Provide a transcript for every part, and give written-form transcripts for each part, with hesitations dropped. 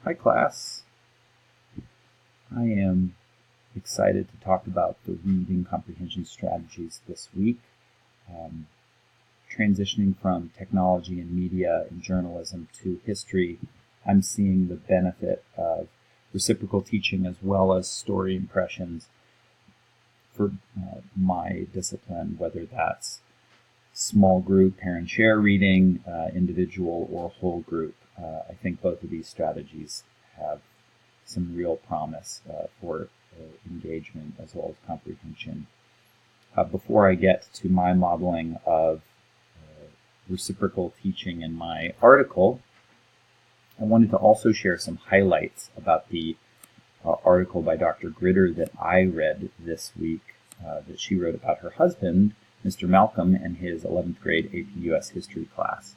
Hi class. I am excited to talk about the reading comprehension strategies this week. Transitioning from technology and media and journalism to history, I'm seeing the benefit of reciprocal teaching as well as story impressions for my discipline, whether that's small group, pair and share reading, individual, or whole group. I think both of these strategies have some real promise for engagement as well as comprehension. Before I get to my modeling of reciprocal teaching in my article, I wanted to also share some highlights about the article by Dr. Gritter that I read this week that she wrote about her husband, Mr. Malcolm, and his 11th grade AP US history class.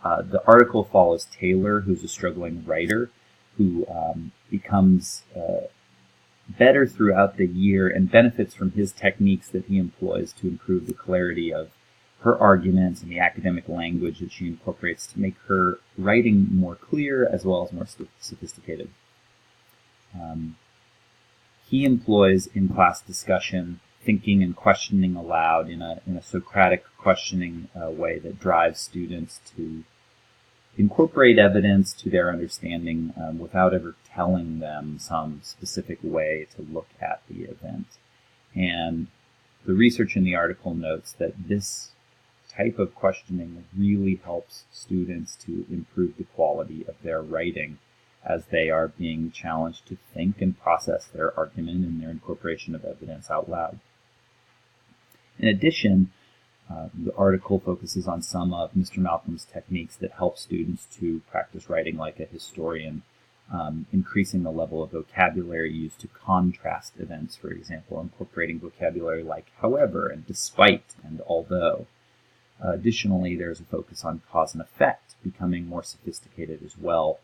The article follows Taylor, who's a struggling writer who becomes better throughout the year and benefits from his techniques that he employs to improve the clarity of her arguments and the academic language that she incorporates to make her writing more clear as well as more sophisticated. He employs in class discussion thinking and questioning aloud in a Socratic questioning way that drives students to incorporate evidence to their understanding without ever telling them some specific way to look at the event. And the research in the article notes that this type of questioning really helps students to improve the quality of their writing as they are being challenged to think and process their argument and their incorporation of evidence out loud. In addition, the article focuses on some of Mr. Malcolm's techniques that help students to practice writing like a historian, increasing the level of vocabulary used to contrast events, for example, incorporating vocabulary like however and despite and although. Additionally, there's a focus on cause and effect, becoming more sophisticated as well.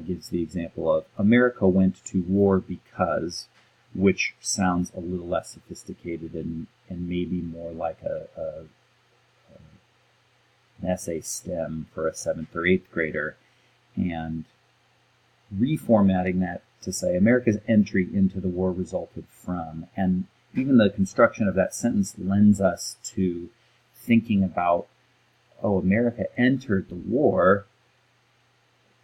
Gives the example of America went to war because, which sounds a little less sophisticated and maybe more like an essay stem for a 7th or 8th grader, and reformatting that to say America's entry into the war resulted from, and even the construction of that sentence lends us to thinking about, oh, America entered the war,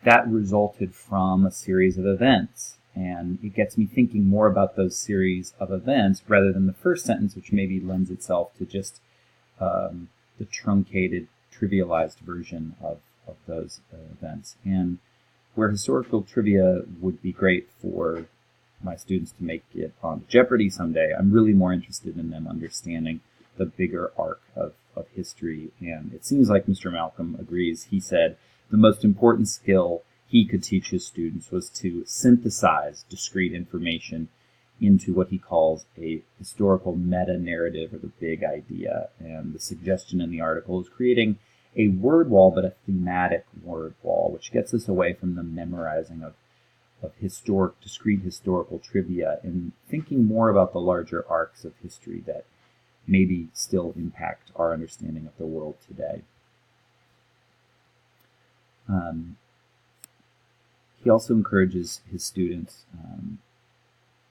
that resulted from a series of events. And it gets me thinking more about those series of events rather than the first sentence, which maybe lends itself to just the truncated, trivialized version of those events. And where historical trivia would be great for my students to make it on Jeopardy someday, I'm really more interested in them understanding the bigger arc of history. And it seems like Mr. Malcolm agrees. He said the most important skill he could teach his students was to synthesize discrete information into what he calls a historical meta-narrative, or the big idea. And the suggestion in the article is creating a word wall, but a thematic word wall, which gets us away from the memorizing of discrete historical trivia and thinking more about the larger arcs of history that maybe still impact our understanding of the world today. He also encourages his students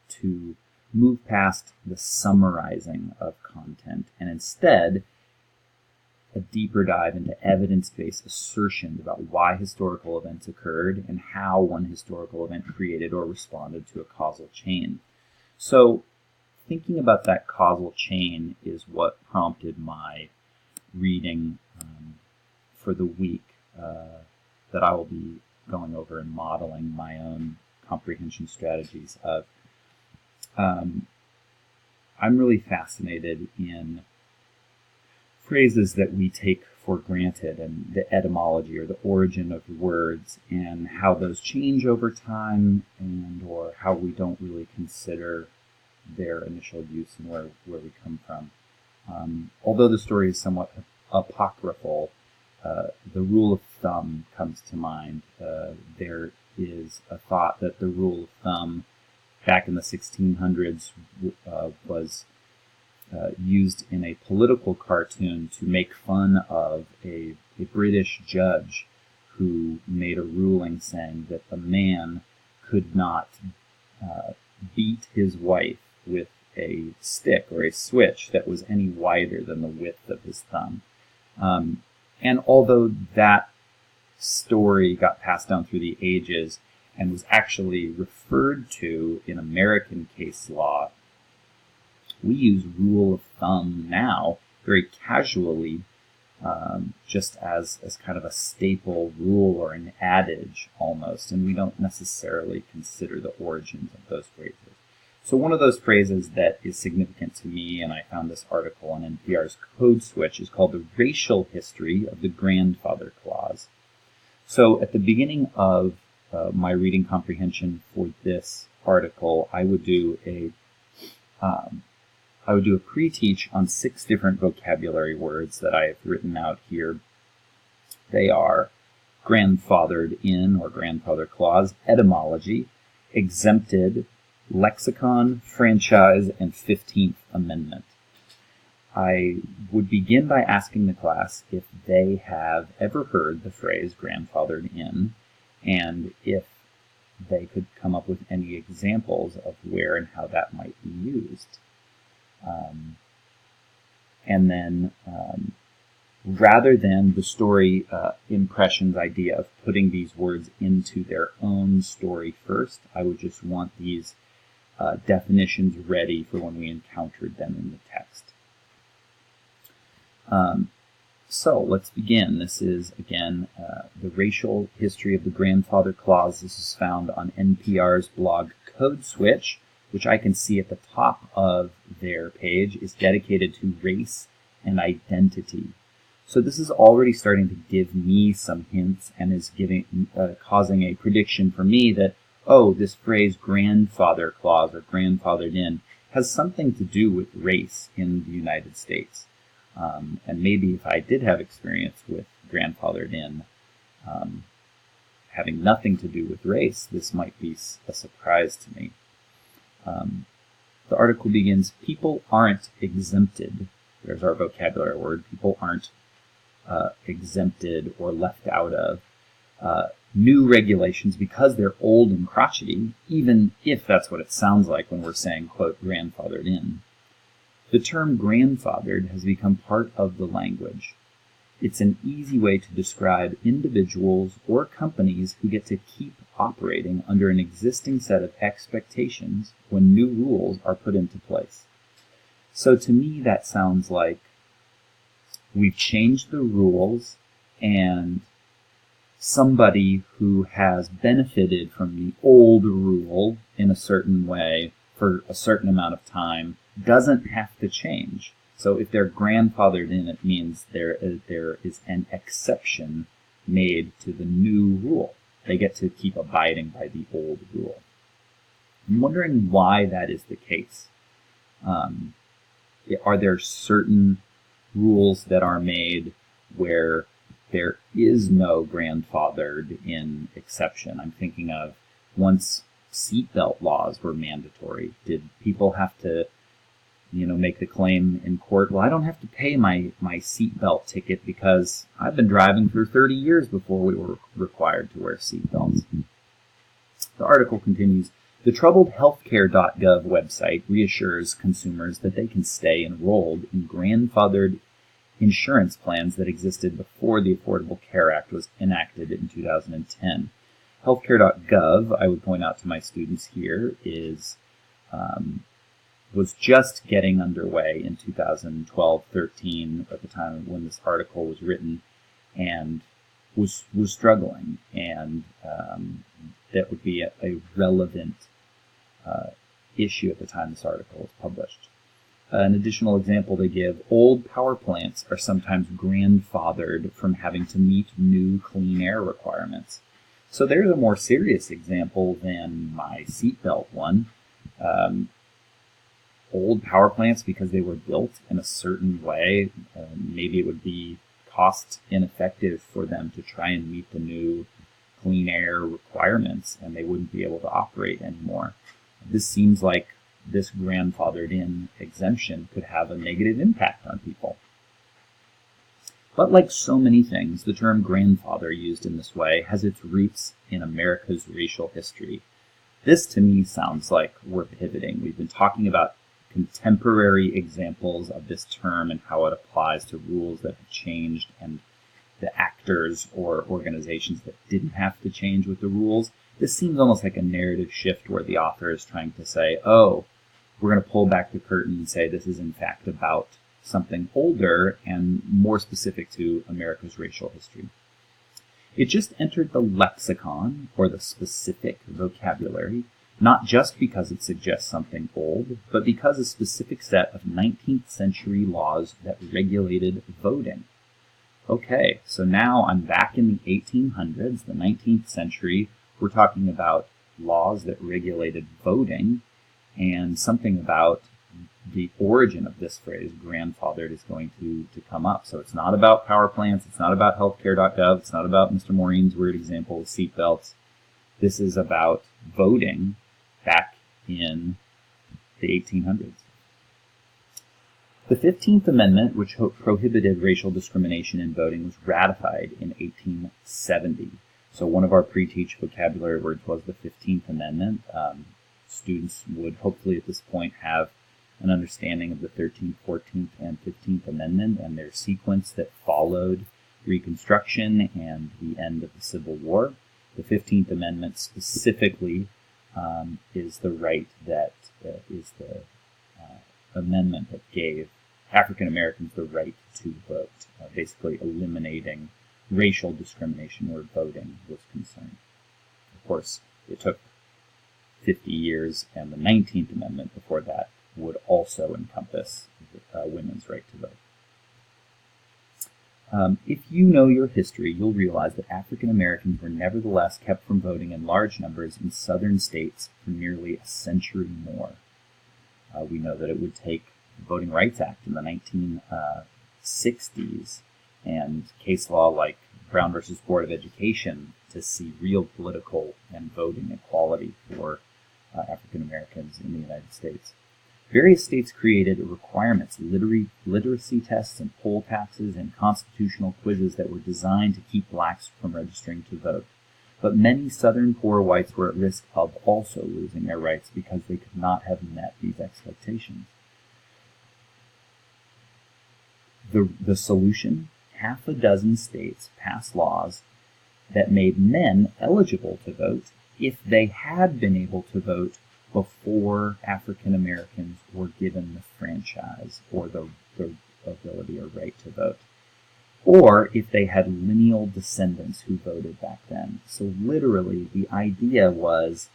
to move past the summarizing of content and instead a deeper dive into evidence-based assertions about why historical events occurred and how one historical event created or responded to a causal chain. So thinking about that causal chain is what prompted my reading for the week that I will be going over and modeling my own comprehension strategies of. I'm really fascinated in phrases that we take for granted and the etymology or the origin of words and how those change over time and or how we don't really consider their initial use and where we come from. Although the story is somewhat apocryphal, the rule of thumb comes to mind. There is a thought that the rule of thumb back in the 1600s was used in a political cartoon to make fun of a British judge who made a ruling saying that the man could not beat his wife with a stick or a switch that was any wider than the width of his thumb. And although that story got passed down through the ages and was actually referred to in American case law, we use rule of thumb now very casually, just as kind of a staple rule or an adage almost, and we don't necessarily consider the origins of those phrases. So one of those phrases that is significant to me, and I found this article on NPR's Code Switch, is called the racial history of the grandfather clause. So at the beginning of my reading comprehension for this article, I would do a pre-teach on 6 different vocabulary words that I have written out here. They are grandfathered in or grandfather clause, etymology, exempted, lexicon, franchise, and 15th Amendment. I would begin by asking the class if they have ever heard the phrase grandfathered in, and if they could come up with any examples of where and how that might be used. And then, rather than the story impressions idea of putting these words into their own story first, I would just want these definitions ready for when we encountered them in the text. So let's begin. This is, again, the racial history of the grandfather clause. This is found on NPR's blog Code Switch, which I can see at the top of their page is dedicated to race and identity. So this is already starting to give me some hints and is causing a prediction for me that, oh, this phrase grandfather clause or grandfathered in has something to do with race in the United States. And maybe if I did have experience with grandfathered in, having nothing to do with race, this might be a surprise to me. The article begins, people aren't exempted. There's our vocabulary word. People aren't exempted or left out of new regulations because they're old and crotchety, even if that's what it sounds like when we're saying, quote, grandfathered in. The term grandfathered has become part of the language. It's an easy way to describe individuals or companies who get to keep operating under an existing set of expectations when new rules are put into place. So to me, that sounds like we've changed the rules and somebody who has benefited from the old rule in a certain way for a certain amount of time doesn't have to change. So if they're grandfathered in, it means there is an exception made to the new rule. They get to keep abiding by the old rule. I'm wondering why that is the case. Are there certain rules that are made where there is no grandfathered in exception? I'm thinking of once seatbelt laws were mandatory. Did people have to make the claim in court, well, I don't have to pay my seatbelt ticket because I've been driving for 30 years before we were required to wear seatbelts. The article continues, the troubled healthcare.gov website reassures consumers that they can stay enrolled in grandfathered insurance plans that existed before the Affordable Care Act was enacted in 2010. Healthcare.gov, I would point out to my students here, was just getting underway in 2012-13 at the time when this article was written, and was struggling, and that would be a relevant issue at the time this article was published. An additional example they give, old power plants are sometimes grandfathered from having to meet new clean air requirements. So there's a more serious example than my seatbelt one. Old power plants, because they were built in a certain way, maybe it would be cost ineffective for them to try and meet the new clean air requirements, and they wouldn't be able to operate anymore. This seems like this grandfathered in exemption could have a negative impact on people. But like so many things, the term grandfather used in this way has its roots in America's racial history. This to me sounds like we're pivoting. We've been talking about contemporary examples of this term and how it applies to rules that have changed and the actors or organizations that didn't have to change with the rules. This seems almost like a narrative shift where the author is trying to say, oh, we're going to pull back the curtain and say this is in fact about something older and more specific to America's racial history. It just entered the lexicon, or the specific vocabulary, not just because it suggests something old, but because a specific set of 19th century laws that regulated voting. Okay, so now I'm back in the 1800s, the 19th century. We're talking about laws that regulated voting, and something about the origin of this phrase, grandfathered, is going to come up. So it's not about power plants, it's not about healthcare.gov, it's not about Mr. Maureen's weird example of seatbelts. This is about voting back in the 1800s. The 15th Amendment, which prohibited racial discrimination in voting, was ratified in 1870. So one of our pre-teach vocabulary words was the 15th Amendment. Students would hopefully at this point have an understanding of the 13th, 14th, and 15th Amendment and their sequence that followed Reconstruction and the end of the Civil War. The 15th Amendment specifically is the right that is the amendment that gave African Americans the right to vote, basically eliminating racial discrimination where voting was concerned. Of course, it took 50 years, and the 19th Amendment before that would also encompass women's right to vote. If you know your history, you'll realize that African Americans were nevertheless kept from voting in large numbers in southern states for nearly a century more. We know that it would take the Voting Rights Act in the 1960s and case law like Brown versus Board of Education to see real political and voting equality for African Americans in the United States. Various states created requirements, literacy tests and poll taxes and constitutional quizzes that were designed to keep blacks from registering to vote. But many Southern poor whites were at risk of also losing their rights because they could not have met these expectations. The solution? Half a dozen states passed laws that made men eligible to vote if they had been able to vote before African Americans were given the franchise or the ability or right to vote, or if they had lineal descendants who voted back then. So literally, the idea was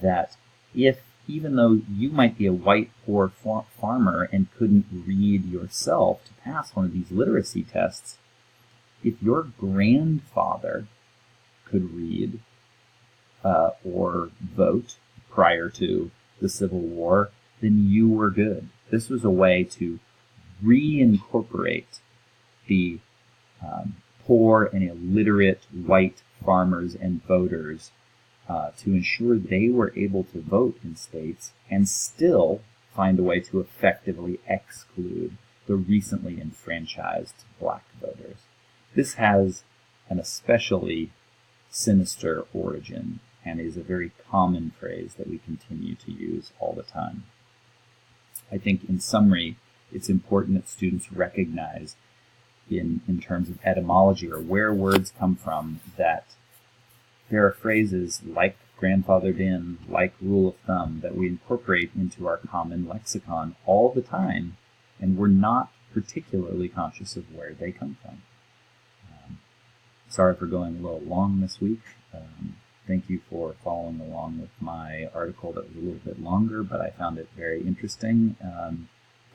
that even though you might be a white poor farmer and couldn't read yourself to pass one of these literacy tests, if your grandfather could read or vote prior to the Civil War, then you were good. This was a way to reincorporate the poor and illiterate white farmers and voters to ensure they were able to vote in states and still find a way to effectively exclude the recently enfranchised black voters. This has an especially sinister origin and is a very common phrase that we continue to use all the time. I think in summary, it's important that students recognize in terms of etymology or where words come from that there are phrases like grandfathered in, like rule of thumb, that we incorporate into our common lexicon all the time, and we're not particularly conscious of where they come from. Sorry for going a little long this week. Thank you for following along with my article that was a little bit longer, but I found it very interesting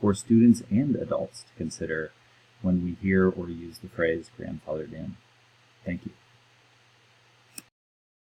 for students and adults to consider when we hear or use the phrase grandfathered in. Thank you.